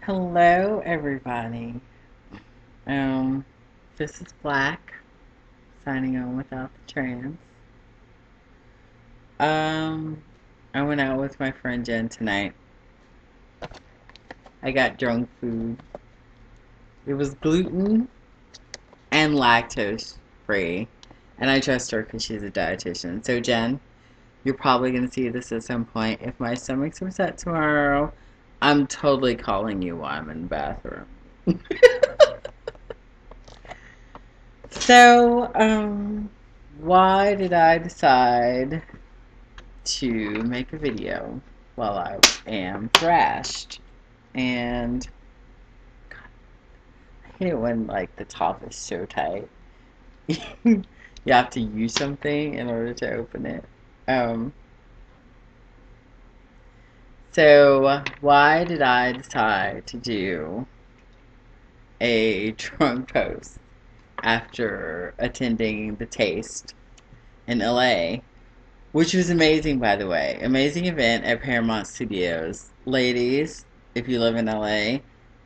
Hello, everybody. Um, this is Black, signing on without the trans. Um, I went out with my friend Jen tonight. I got drunk food. It was gluten and lactose free, and I trust her because she's a dietitian. So, Jen, you're probably going to see this at some point. If my stomach's upset tomorrow, I'm totally calling you while I'm in the bathroom. So, why did I decide to make a video while I am thrashed? And I hate it when like the top is so tight. You have to use something in order to open it. Um, so why did I decide to do a drunk post after attending the Taste in LA? Which was amazing, by the way. Amazing event at Paramount Studios. Ladies, if you live in LA,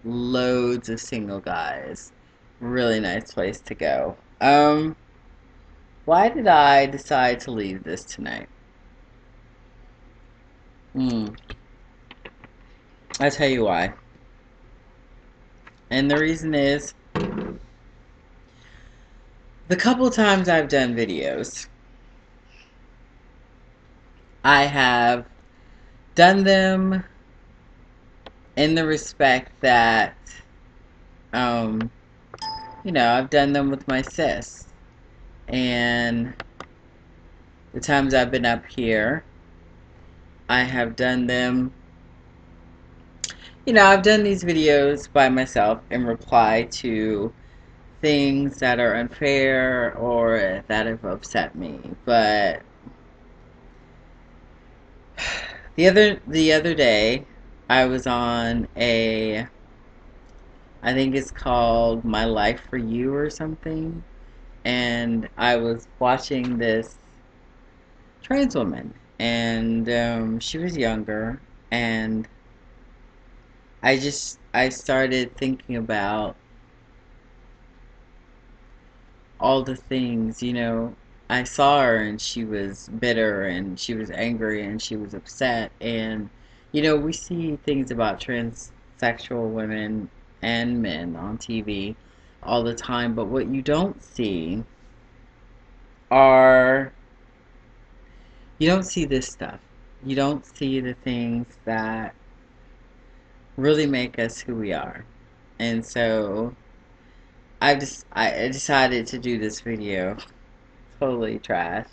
loads of single guys. Really nice place to go. Why did I decide to leave this tonight? Hmm. I'll tell you why. And the reason is the couple times I've done videos, I have done them in the respect that, um, I've done them with my sis. And the times I've been up here, I have done them. I've done these videos by myself in reply to things that are unfair or that have upset me. But the other day, I was on I think it's called My Life for You or something, and I was watching this trans woman, and she was younger, and I started thinking about all the things, I saw her and she was bitter and she was angry and she was upset, and we see things about transsexual women and men on TV all the time, but what you don't see are you don't see this stuff. You don't see the things that really make us who we are. And so I decided to do this video, totally trash,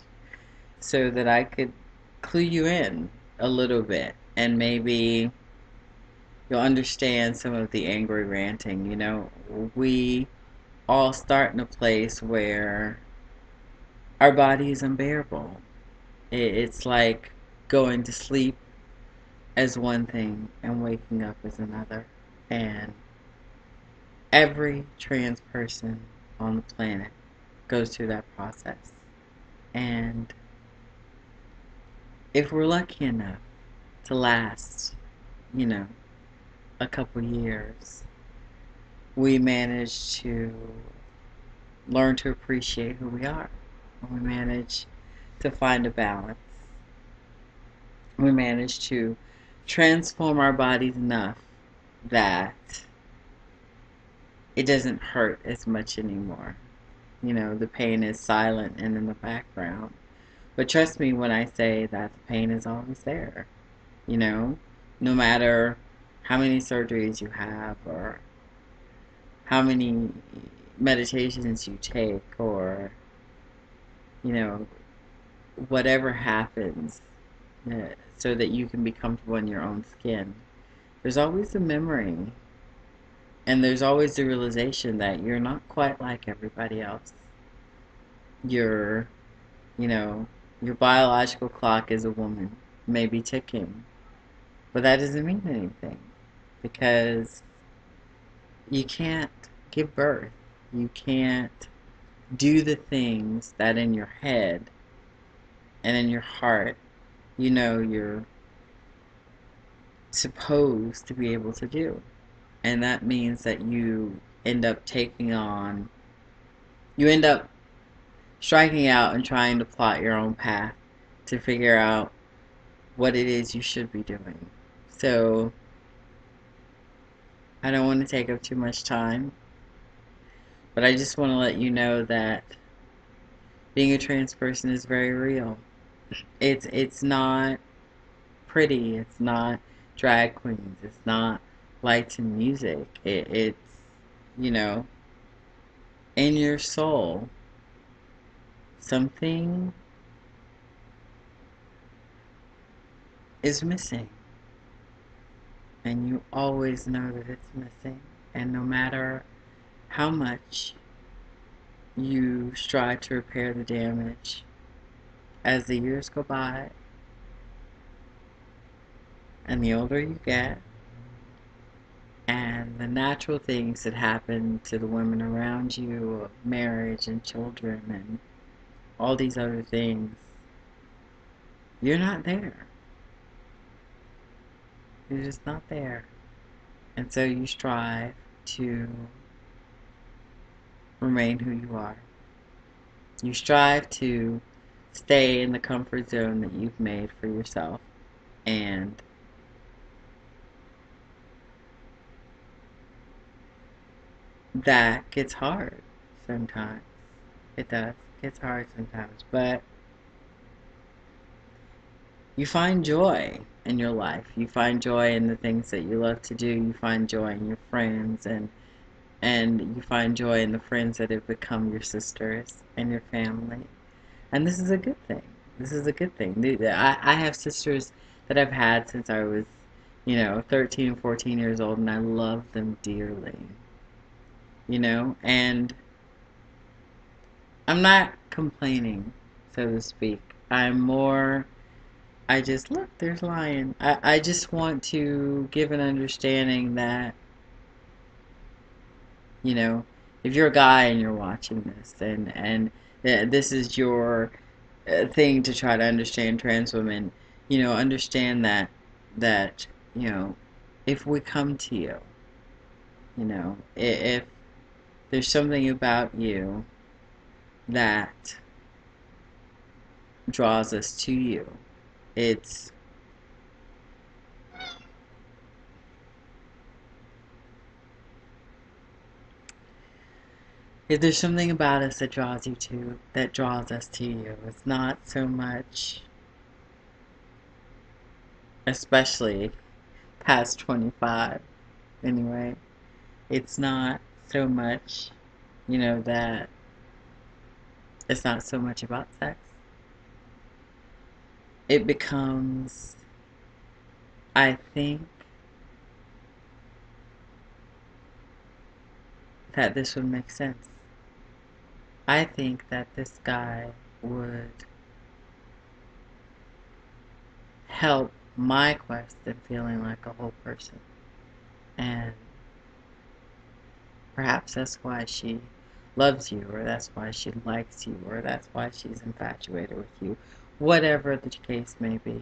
so that I could clue you in a little bit, and maybe you'll understand some of the angry ranting. We all start in a place where our body is unbearable. It's like going to sleep as one thing and waking up as another. And every trans person on the planet goes through that process. And if we're lucky enough to last, you know, a couple years, we manage to learn to appreciate who we are. We manage to find a balance. We manage to transform our bodies enough that it doesn't hurt as much anymore. The pain is silent and in the background. But trust me when I say that the pain is always there. You know, no matter how many surgeries you have or how many meditations you take or, you know, whatever happens so that you can be comfortable in your own skin, there's always a memory and there's always the realization that you're not quite like everybody else. You're, you know, your biological clock as a woman may be ticking, but that doesn't mean anything because you can't give birth. You can't do the things that in your head and in your heart you're supposed to be able to do. And that means that end up you end up striking out and trying to plot your own path to figure out what it is you should be doing. So, I don't want to take up too much time, but I just want to let you know that being a trans person is very real. It's not pretty. It's not drag queens. It's not lights and music. It's, you know, in your soul, something is missing. And you always know that it's missing. And no matter how much you strive to repair the damage, as the years go by and the older you get, and the natural things that happen to the women around you, of marriage and children and all these other things, you're not there. You're just not there. And so you strive to remain who you are. You strive to stay in the comfort zone that you've made for yourself. And that gets hard sometimes. It does. It gets hard sometimes. But you find joy in your life. You find joy in the things that you love to do. You find joy in your friends, and you find joy in the friends that have become your sisters and your family. And this is a good thing. This is a good thing. I have sisters that I've had since I was, 13, 14 years old, and I love them dearly. And I'm not complaining, so to speak. I just, look, there's Lion. I just want to give an understanding that, you know, if you're a guy and you're watching this, and this is your thing to try to understand trans women, understand that, you know, if we come to you, if there's something about you that draws us to you, it's if there's something about us that draws us to you, it's not so much, especially past 25 anyway, it's not so much, that it's not so much about sex. It becomes, I think, that this would make sense. I think that this guy would help my quest in feeling like a whole person. And perhaps that's why she loves you, or that's why she likes you, or that's why she's infatuated with you. Whatever the case may be.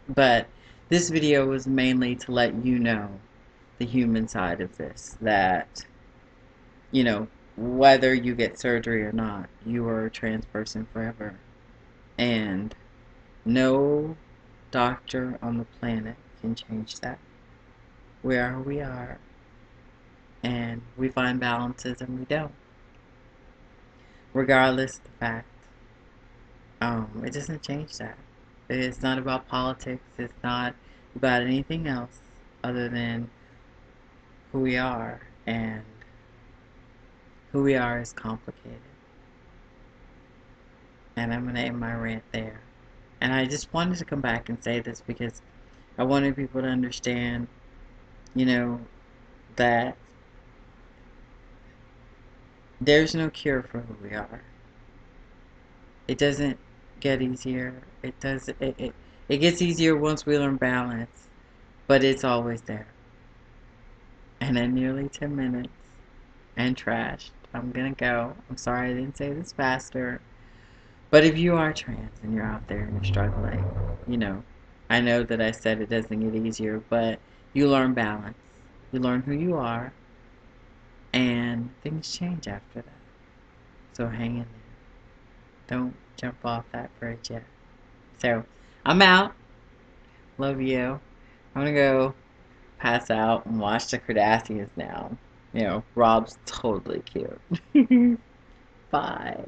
But this video was mainly to let you know the human side of this. That, whether you get surgery or not, you are a trans person forever. And no doctor on the planet can change that. We are who we are. And we find balances and we don't. Regardless of the fact. It doesn't change that. It's not about politics. It's not about anything else other than who we are. And who we are is complicated. And I'm going to end my rant there. And I just wanted to come back and say this because I wanted people to understand, that there's no cure for who we are. It doesn't get easier. It gets easier once we learn balance, but it's always there. And at nearly 10 minutes and trashed, I'm gonna go. I'm sorry I didn't say this faster. But if you are trans and you're out there and you're struggling, I know that I said it doesn't get easier, but you learn balance. You learn who you are, and things change after that. So hang in there. Don't jump off that bridge yet. So I'm out. Love you. I'm gonna go pass out and watch the Kardashians now. Rob's totally cute. Bye.